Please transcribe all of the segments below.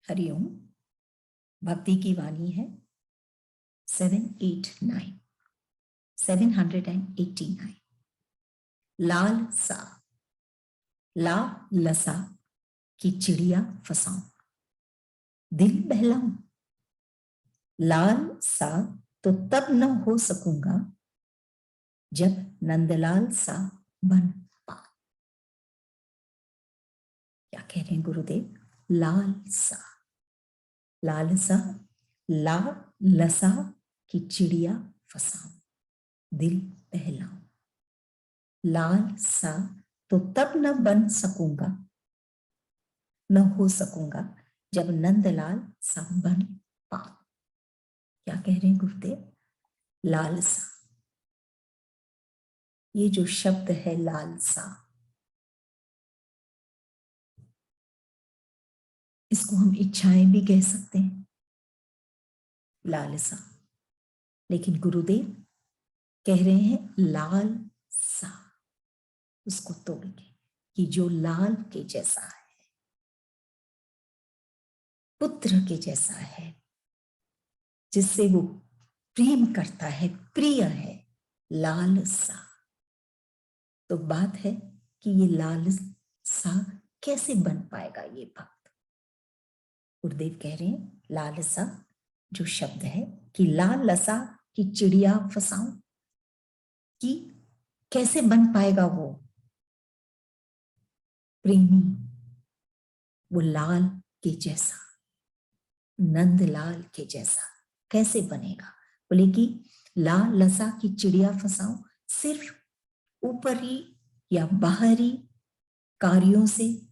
हरिओम। भक्ति की वाणी है 789 लाल सा ला लसा की चिड़िया फसाऊं, दिल बहलाऊं। लाल सा तो तब न हो सकूंगा जब नंदलाल सा बन पाऊं। क्या कह रहे हैं गुरुदेव? लाल सा ला लसा की चिड़िया फसाऊं, दिल बहलाऊं। लाल सा तो तब न बन सकूंगा, न हो सकूंगा जब नंदलाल सा बन पाऊं। क्या कह रहे हैं गुरुदेव? लालसा, ये जो शब्द है लालसा, इसको हम इच्छाएं भी कह सकते हैं, लालसा। लेकिन गुरुदेव कह रहे हैं लाल सा, उसको तोड़ के, कि जो लाल के जैसा है, पुत्र के जैसा है, जिससे वो प्रेम करता है, प्रिय है, लाल सा। तो बात है कि ये लाल सा कैसे बन पाएगा ये भक्त? गुरुदेव कह रहे हैं लालसा जो शब्द है कि लाल लसा की चिड़िया फसाऊं, कि कैसे बन पाएगा वो प्रेमी, वो लाल के जैसा, नंदलाल के जैसा कैसे बनेगा? बोले कि लाल लसा की चिड़िया फसाऊं, सिर्फ ऊपरी या बाहरी कार्यों से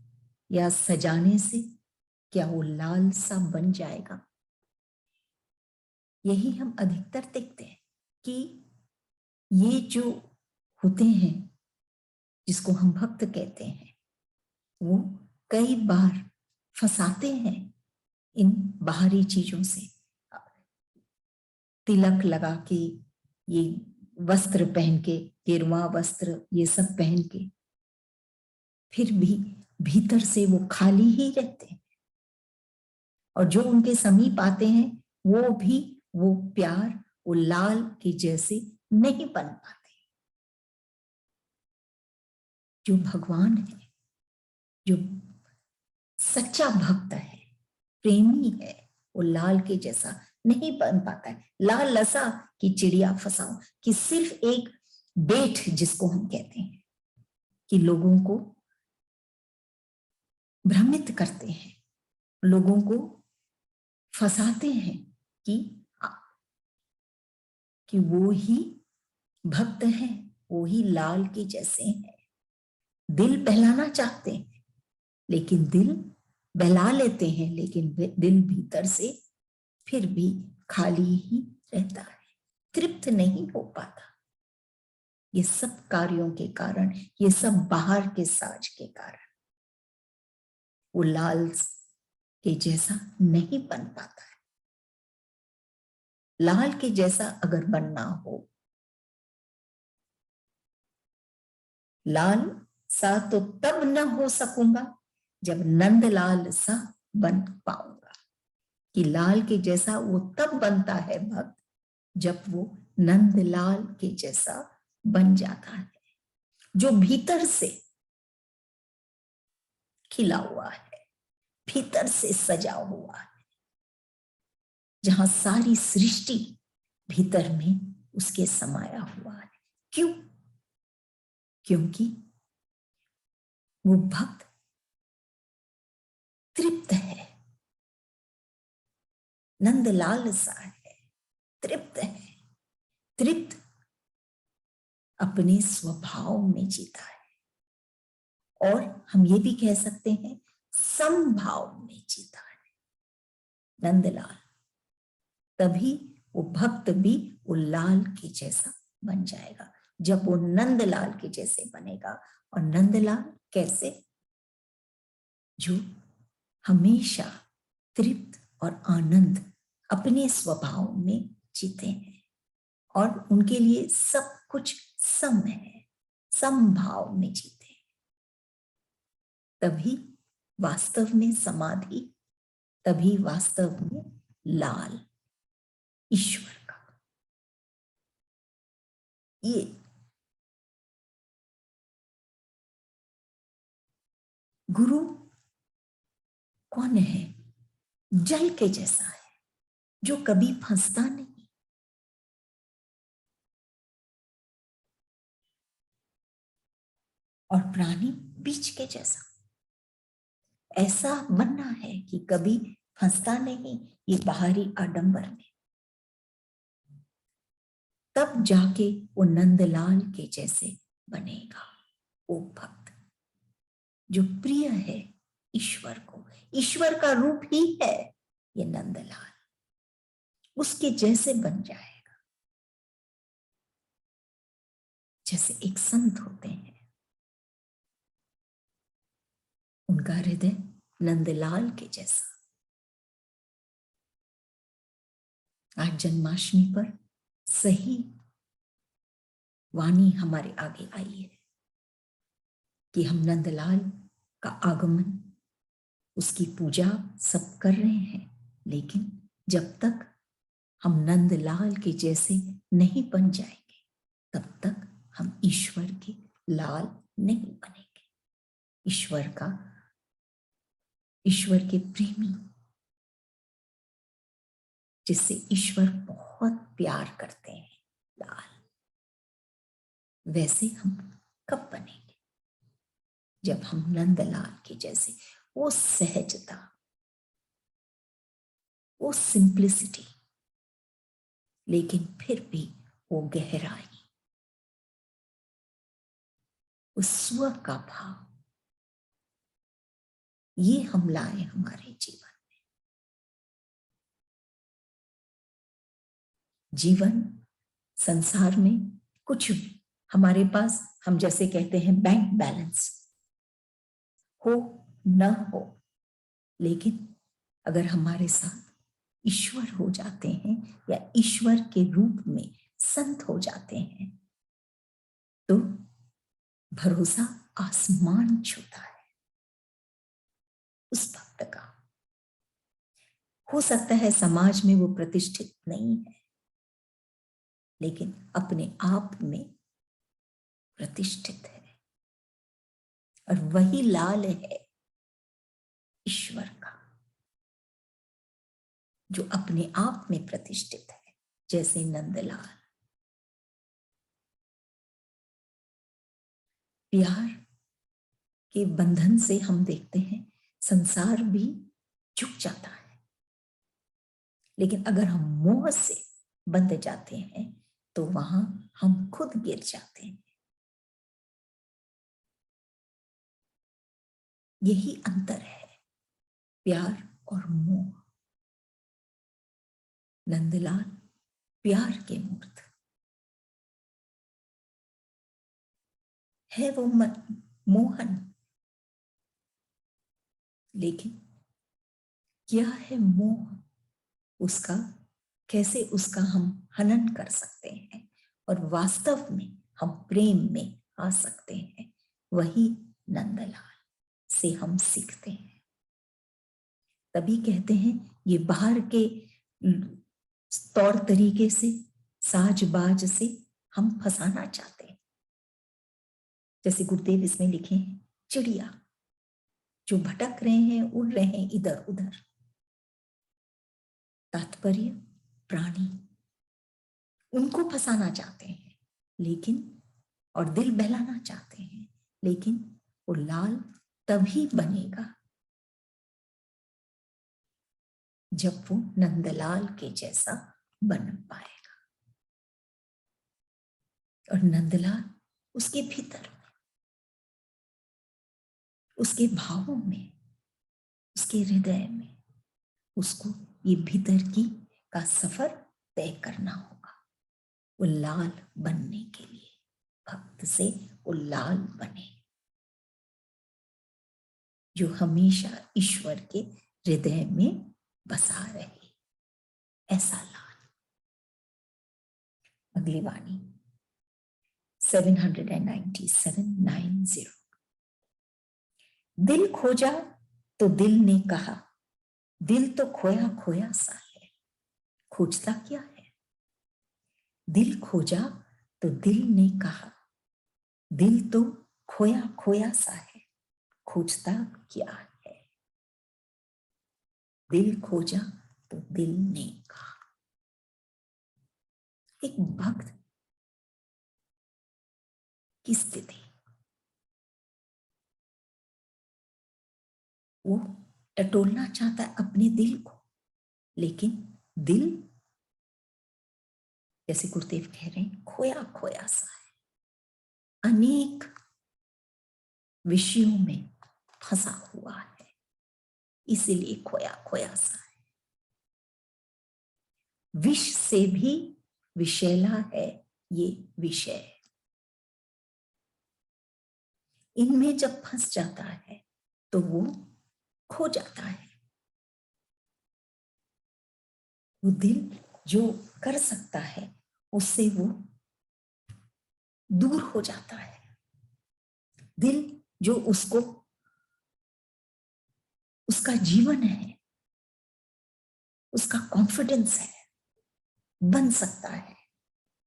या सजाने से क्या वो लाल सा बन जाएगा? यही हम अधिकतर देखते हैं कि ये जो होते हैं, जिसको हम भक्त कहते हैं, वो कई बार फंसाते हैं इन बाहरी चीजों से। तिलक लगा के, ये वस्त्र पहन के, गेरुआ वस्त्र ये सब पहन के, फिर भी भीतर से वो खाली ही रहते हैं। और जो उनके समीप आते हैं वो भी वो प्यार, वो लाल के जैसे नहीं बन पाते। जो भगवान है, जो सच्चा भक्त है, प्रेमी है, वो लाल के जैसा नहीं बन पाता है। लाल लसा की चिड़िया फसाऊं, कि सिर्फ एक बेट, जिसको हम कहते हैं, कि लोगों को भ्रमित करते हैं, लोगों को फंसाते हैं कि वो ही भक्त हैं, वो ही लाल के जैसे हैं। दिल बहलाना चाहते हैं, लेकिन दिल बहला लेते हैं, लेकिन दिल भीतर से फिर भी खाली ही रहता है, तृप्त नहीं हो पाता। ये सब कार्यों के कारण, ये सब बाहर के साज के कारण वो लाल के जैसा नहीं बन पाता है। लाल के जैसा अगर बनना हो, लाल सा तो तब न हो सकूंगा जब नंदलाल सा बन पाऊंगा। कि लाल के जैसा वो तब बनता है भक्त जब वो नंदलाल के जैसा बन जाता है, जो भीतर से खिला हुआ है, भीतर से सजा हुआ है, जहां सारी सृष्टि भीतर में उसके समाया हुआ है। क्यों? क्योंकि वो भक्त तृप्त है, नंदलाल सा है, तृप्त है। तृप्त अपने स्वभाव में जीता है, और हम ये भी कह सकते हैं समभाव में जीता है नंदलाल। तभी वो भक्त भी वो लाल के जैसा बन जाएगा, जब वो नंदलाल के जैसे बनेगा। और नंदलाल कैसे? जो हमेशा तृप्त और आनंद अपने स्वभाव में जीते हैं, और उनके लिए सब कुछ सम है, समभाव में जीते। तभी वास्तव में समाधि, तभी वास्तव में लाल ईश्वर का। ये गुरु कौन है? जल के जैसा है, जो कभी फंसता नहीं, और प्राणी बीच के जैसा। ऐसा बनना है कि कभी फंसता नहीं ये बाहरी आडंबर में, तब जाके वो नंदलाल के जैसे बनेगा। वो भक्त जो प्रिय है ईश्वर को, ईश्वर का रूप ही है ये नंदलाल, उसके जैसे बन जाएगा। जैसे एक संत होते हैं, उनका हृदय नंदलाल के जैसा। आज जन्माष्टमी पर सही वाणी हमारे आगे आई है कि हम नंदलाल का आगमन, उसकी पूजा सब कर रहे हैं, लेकिन जब तक हम नंदलाल के जैसे नहीं बन जाएंगे तब तक हम ईश्वर के लाल नहीं बनेंगे। ईश्वर के प्रेमी, जिससे ईश्वर बहुत प्यार करते हैं, लाल, वैसे हम कब बनेंगे? जब हम नंदलाल के जैसे, वो सहजता, वो सिंप्लिसिटी, लेकिन फिर भी वो गहराई, उस स्व का भाव, ये हम लाए हमारे जीवन में। जीवन संसार में कुछ भी हमारे पास, हम जैसे कहते हैं बैंक बैलेंस हो न हो, लेकिन अगर हमारे साथ ईश्वर हो जाते हैं या ईश्वर के रूप में संत हो जाते हैं, तो भरोसा आसमान छूता है उस भक्त का। हो सकता है समाज में वो प्रतिष्ठित नहीं है, लेकिन अपने आप में प्रतिष्ठित है, और वही लाल है ईश्वर का, जो अपने आप में प्रतिष्ठित है, जैसे नंदलाल। प्यार के बंधन से हम देखते हैं संसार भी झुक जाता है, लेकिन अगर हम मोह से बंध जाते हैं तो वहां हम खुद गिर जाते हैं। यही अंतर है प्यार और मोह। नंदलाल प्यार के मूर्त है, वो मोहन, लेकिन क्या है मोह, उसका कैसे उसका हम हनन कर सकते हैं और वास्तव में हम प्रेम में आ सकते हैं, वही नंदलाल से हम सीखते हैं। तभी कहते हैं ये बाहर के तौर तरीके से, साजबाज से हम फंसाना चाहते हैं। जैसे गुरुदेव इसमें लिखे हैं, चिड़िया जो भटक रहे हैं, उड़ रहे हैं इधर उधर, तात्पर्य प्राणी, उनको फंसाना चाहते हैं, लेकिन और दिल बहलाना चाहते हैं, लेकिन वो लाल तभी बनेगा जब वो नंदलाल के जैसा बन पाएगा। और नंदलाल उसके भीतर, उसके भावों में, उसके हृदय में, उसको ये भीतर की का सफर तय करना होगा वो लाल बनने के लिए। भक्त से वो लाल बने जो हमेशा ईश्वर के हृदय में बसा रहे, ऐसा लाल। अगली वाणी 797-90। दिल खोजा तो दिल ने कहा, दिल तो खोया खोया सा है, खोजता क्या है? दिल खोजा तो दिल ने कहा, दिल तो खोया खोया सा है, खोजता क्या है? दिल खोजा तो दिल ने कहा। एक भक्त की स्थिति, वो टटोलना चाहता है अपने दिल को, लेकिन दिल, जैसे गुरुदेव कह रहे हैं, खोया खोया सा है, अनेक विषयों में फंसा हुआ है, इसीलिए खोया खोया सा है। विष से भी विषैला है ये विषय, इनमें जब फंस जाता है तो वो खो जाता है। वो दिल जो कर सकता है उससे वो दूर हो जाता है। दिल जो उसको, उसका जीवन है, उसका कॉन्फिडेंस है, बन सकता है,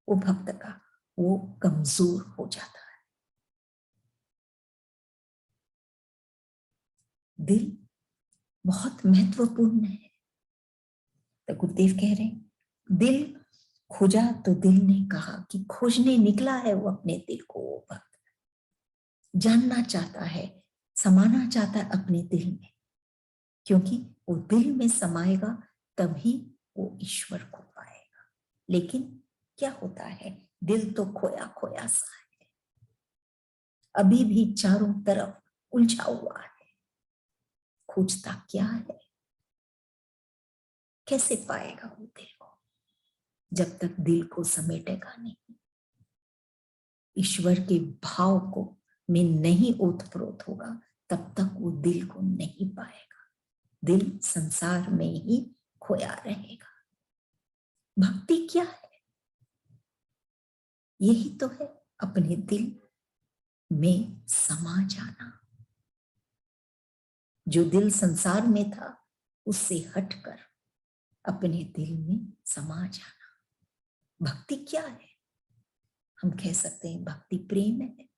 वो भक्त का, वो कमजोर हो जाता है। दिल बहुत महत्वपूर्ण है। तो गुरुदेव कह रहे हैं, दिल खोजा तो दिल ने कहा, कि खोजने निकला है वो अपने दिल को। वो भक्त जानना चाहता है, समाना चाहता है अपने दिल में, क्योंकि वो दिल में समाएगा तभी वो ईश्वर को पाएगा। लेकिन क्या होता है, दिल तो खोया खोया सा है, अभी भी चारों तरफ उलझा हुआ है, खोजता क्या है? कैसे पाएगा वो दिल को, जब तक दिल को समेटेगा नहीं, ईश्वर के भाव को में नहीं ओतप्रोत होगा, तब तक वो दिल को नहीं पाएगा। दिल संसार में ही खोया रहेगा। भक्ति क्या है? यही तो है, अपने दिल में समा जाना। जो दिल संसार में था उससे हटकर अपने दिल में समा जाना। भक्ति क्या है? हम कह सकते हैं भक्ति प्रेम है,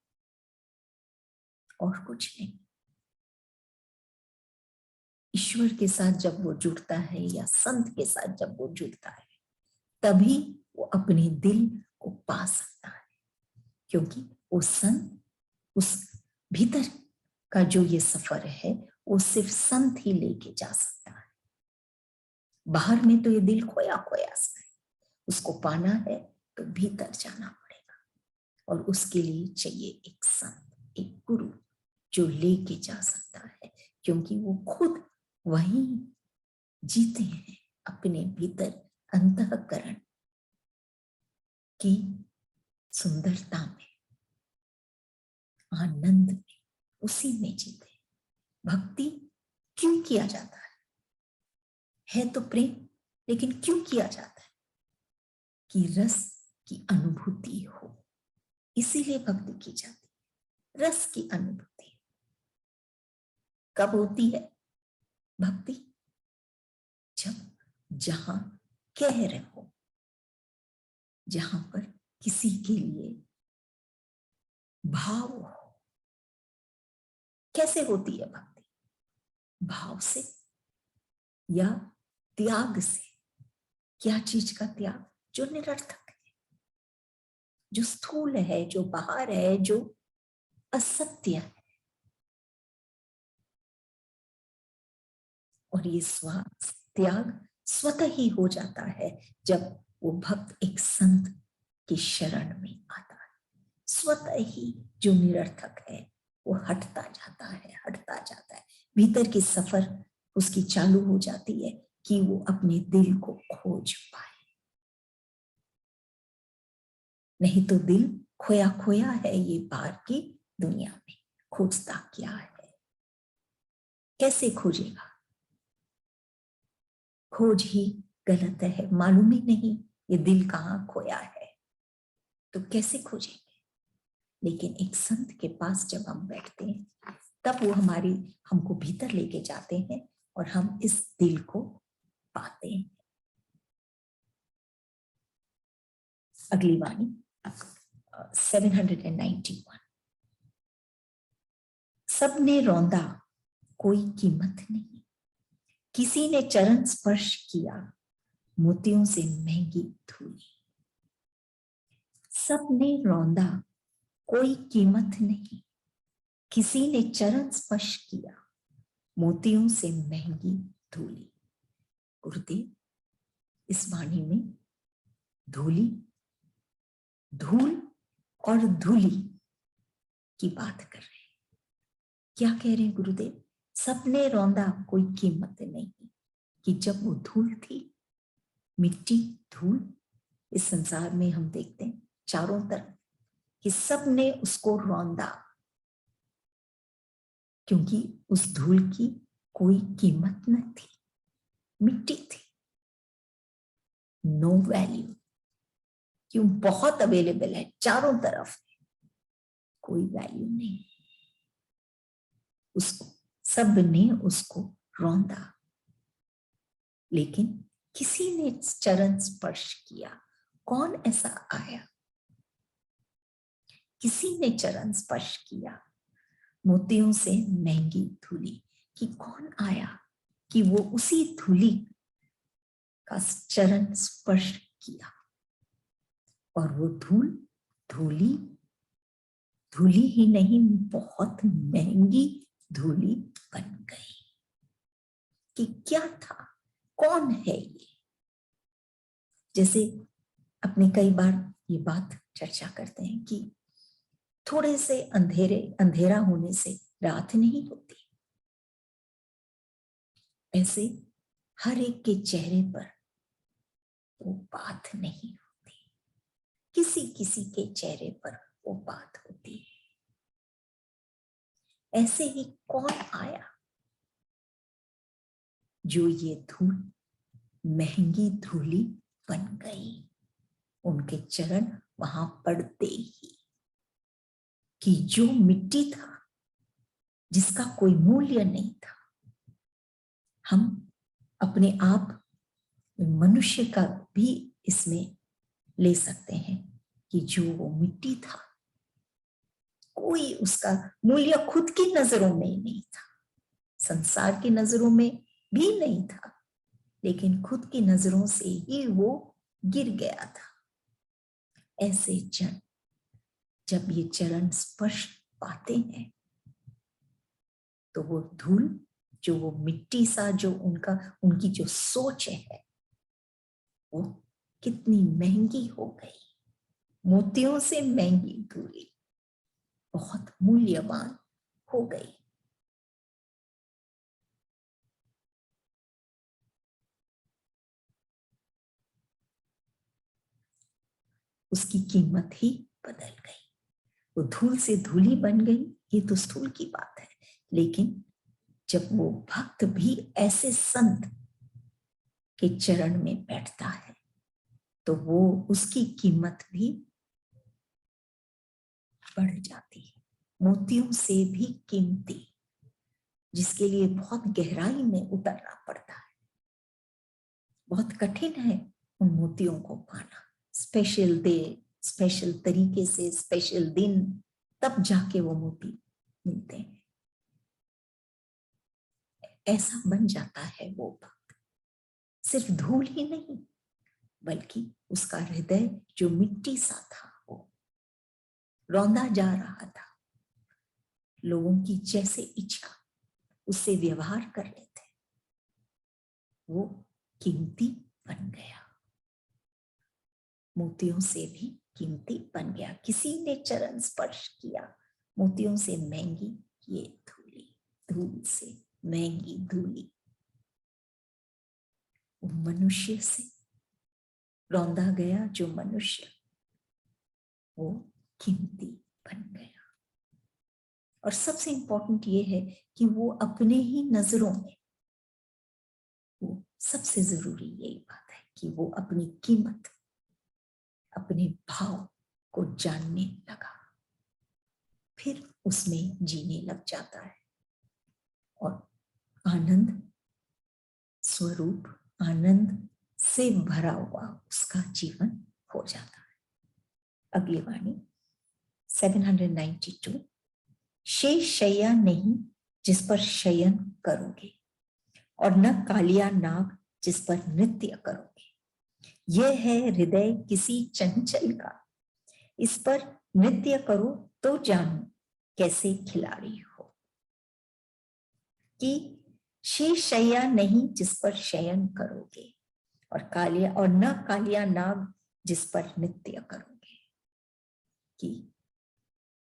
और कुछ नहीं। ईश्वर के साथ जब वो जुड़ता है या संत के साथ जब वो जुड़ता है, तभी वो अपने दिल को पा सकता है, क्योंकि वो संत, उस भीतर का जो ये सफर है वो सिर्फ संत ही लेके जा सकता है। बाहर में तो ये दिल खोया खोया सा है, उसको पाना है तो भीतर जाना पड़ेगा, और उसके लिए चाहिए एक संत, एक गुरु जो लेके जा सकता है, क्योंकि वो खुद वही जीते हैं अपने भीतर अंतःकरण की सुंदरता में, आनंद में, उसी में जीते। भक्ति क्यों किया जाता है तो प्रेम, लेकिन क्यों किया जाता है? कि रस की अनुभूति हो, इसीलिए भक्ति की जाती है। रस की अनुभूति कब होती है भक्ति? जब जहां कह रहे हो, जहां पर किसी के लिए भाव हो। कैसे होती है भक्ति? भाव से या त्याग से। क्या चीज का त्याग? जो निरर्थक है, जो स्थूल है, जो बाहर है, जो असत्य है। और ये त्याग स्वतः ही हो जाता है जब वो भक्त एक संत की शरण में आता है। स्वतः ही जो निरर्थक है वो हटता जाता है, हटता जाता है। भीतर की सफर उसकी चालू हो जाती है कि वो अपने दिल को खोज पाए। नहीं तो दिल खोया खोया है ये बाहर की दुनिया में, खोजता क्या है? कैसे खोजेगा? खोज ही गलत है, मालूम ही नहीं ये दिल कहाँ खोया है, तो कैसे खोजेंगे? लेकिन एक संत के पास जब हम बैठते हैं, तब वो हमको भीतर लेके जाते हैं, और हम इस दिल को पाते हैं। अगली वाणी 791। सबने रौंदा कोई कीमत नहीं, किसी ने चरण स्पर्श किया मोतियों से महंगी धूली। सबने रौंदा कोई कीमत नहीं, किसी ने चरण स्पर्श किया मोतियों से महंगी धूली। गुरुदेव इस वाणी में धूली, धूल और धूली की बात कर रहे हैं। क्या कह रहे हैं गुरुदेव? सबने रौंदा कोई कीमत नहीं, कि जब वो धूल थी, मिट्टी धूल, इस संसार में हम देखते हैं चारों तरफ कि सबने उसको रौंदा, क्योंकि उस धूल की कोई कीमत न थी, मिट्टी थी, नो वैल्यू। क्यों? बहुत अवेलेबल है चारों तरफ, कोई वैल्यू नहीं। उसको सब ने उसको रौंदा, लेकिन किसी ने चरण स्पर्श किया। कौन ऐसा आया? किसी ने चरण स्पर्श किया मोतियों से महंगी धूली। कि कौन आया कि वो उसी धूली का चरण स्पर्श किया, और वो धूल धूली, धूली ही नहीं, बहुत महंगी धूली बन गई। कि क्या था? कौन है ये? जैसे अपने कई बार ये बात चर्चा करते हैं कि थोड़े से अंधेरा होने से रात नहीं होती। ऐसे हर एक के चेहरे पर वो बात नहीं होती, किसी किसी के चेहरे पर वो बात होती है। ऐसे ही कौन आया जो ये धूल महंगी धूली बन गई उनके चरण वहां पड़ते ही। कि जो मिट्टी था, जिसका कोई मूल्य नहीं था, हम अपने आप मनुष्य का भी इसमें ले सकते हैं कि जो वो मिट्टी था, कोई उसका मूल्य खुद की नजरों में नहीं था, संसार की नजरों में भी नहीं था, लेकिन खुद की नजरों से ही वो गिर गया था। ऐसे जन जब ये चरण स्पर्श पाते हैं तो वो धूल, जो वो मिट्टी सा, जो उनकी जो सोच है, वो कितनी महंगी हो गई, मोतियों से महंगी धूली, बहुत मूल्यवान हो गई। उसकी कीमत ही बदल गई, वो धूल से धूली बन गई। ये तो स्थूल की बात है, लेकिन जब वो भक्त भी ऐसे संत के चरण में बैठता है तो वो उसकी कीमत भी बढ़ जाती है, मोतियों से भी कीमती, जिसके लिए बहुत गहराई में उतरना पड़ता है। बहुत कठिन है उन मोतियों को पाना, स्पेशल डे, स्पेशल तरीके से, स्पेशल दिन, तब जाके वो मोती मिलते हैं। ऐसा बन जाता है वो भक्त, सिर्फ धूल ही नहीं, बल्कि उसका हृदय जो मिट्टी सा था, वो रौंदा जा रहा था, लोगों की जैसे इच्छा उससे व्यवहार कर रहे थे, वो कीमती बन गया, मोतियों से भी कीमती बन गया। किसी ने चरण स्पर्श किया मोतियों से महंगी ये धूली, धूल से महंगी धूली। वो मनुष्य से रौंदा गया जो मनुष्य, वो कीमती बन गया। और सबसे इंपॉर्टेंट ये है कि वो अपने ही नजरों में, वो सबसे जरूरी यही बात है कि वो अपनी कीमत, अपने भाव को जानने लगा, फिर उसमें जीने लग जाता है और आनंद स्वरूप आनंद से भरा हुआ उसका जीवन हो जाता है। अगली वाणी 792। शेष शैया नहीं जिस पर शयन करोगे, और न कालिया नाग जिस पर नृत्य करोगे। यह है हृदय किसी चंचल का, इस पर नृत्य करो तो जानो कैसे खिलाड़ी हो। कि शेष शैया नहीं जिस पर शयन करोगे, और न कालिया नाग जिस पर नृत्य करोगे। कि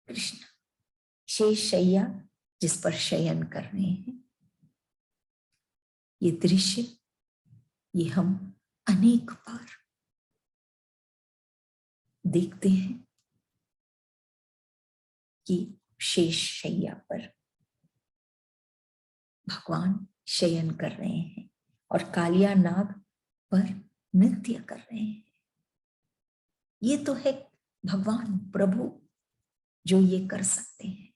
कृष्ण शेष शैया जिस पर शयन कर रहे हैं, ये दृश्य ये हम अनेक बार देखते हैं कि शेष शैया पर भगवान शयन कर रहे हैं और कालिया नाग पर नृत्य कर रहे हैं। ये तो है भगवान प्रभु जो ये कर सकते हैं।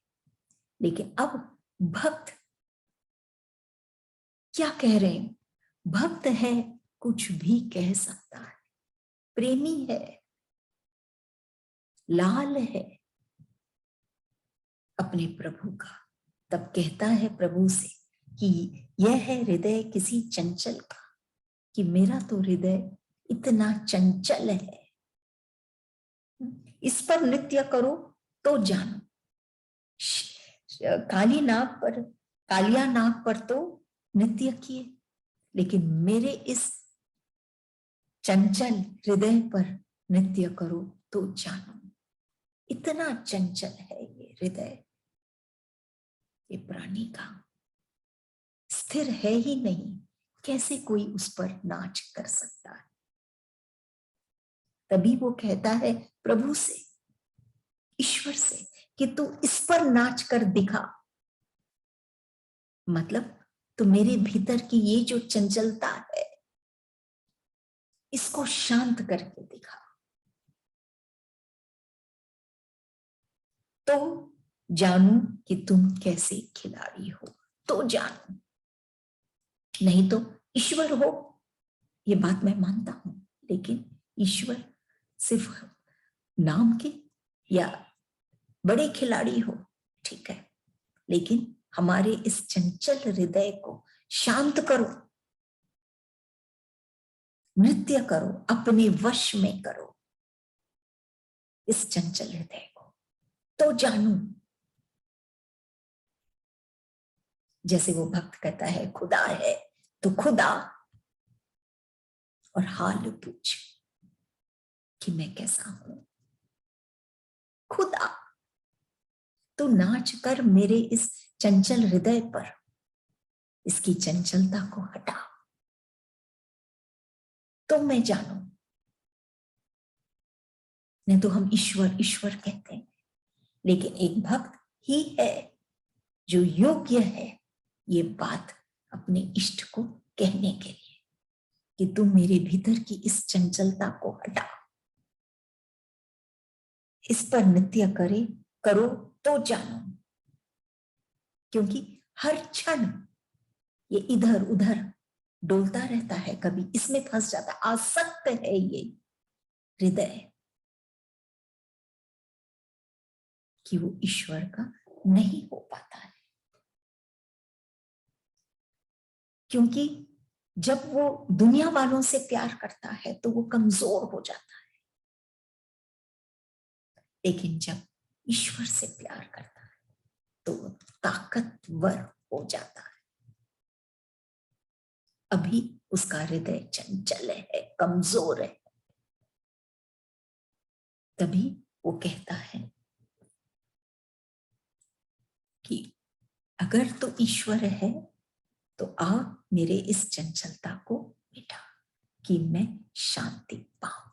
लेकिन अब भक्त क्या कह रहे हैं? भक्त है कुछ भी कह सकता है, प्रेमी है, लाल है अपने प्रभु का। तब कहता है प्रभु से कि यह है हृदय किसी चंचल का, कि मेरा तो हृदय इतना चंचल है, इस पर नृत्य करो तो जानो। कालिया नाग पर तो नृत्य किए, लेकिन मेरे इस चंचल हृदय पर नृत्य करो तो जानो। इतना चंचल है ये हृदय, ये प्राणी का स्थिर है ही नहीं, कैसे कोई उस पर नाच कर सकता है। तभी वो कहता है प्रभु से, ईश्वर से, कि तू इस पर नाच कर दिखा। मतलब तो मेरे भीतर की ये जो चंचलता है इसको शांत करके दिखा, तो जानू कि तुम कैसे खिलाड़ी हो, तो जानू। नहीं तो ईश्वर हो, ये बात मैं मानता हूं, लेकिन ईश्वर सिर्फ नाम के या बड़े खिलाड़ी हो, ठीक है, लेकिन हमारे इस चंचल हृदय को शांत करो, नृत्य करो, अपने वश में करो इस चंचल हृदय को, तो जानू। जैसे वो भक्त कहता है खुदा है तो खुदा, और हाल पूछ कि मैं कैसा हूं। खुदा तो नाच कर मेरे इस चंचल हृदय पर, इसकी चंचलता को हटा तो मैं जानू। नहीं तो हम ईश्वर ईश्वर कहते हैं, लेकिन एक भक्त ही है जो योग्य है ये बात अपने इष्ट को कहने के लिए, कि तुम मेरे भीतर की इस चंचलता को हटा, इस पर नृत्य करो तो जानो। क्योंकि हर क्षण ये इधर उधर डोलता रहता है, कभी इसमें फंस जाता, आसक्त है ये हृदय कि वो ईश्वर का नहीं हो पाता है। क्योंकि जब वो दुनिया वालों से प्यार करता है तो वो कमजोर हो जाता है, लेकिन जब ईश्वर से प्यार करता है तो वो ताकतवर हो जाता है। अभी उसका हृदय चंचल है, कमजोर है, तभी वो कहता है कि अगर तो ईश्वर है तो आ मेरे इस चंचलता को मिटा, कि मैं शांति पाऊं।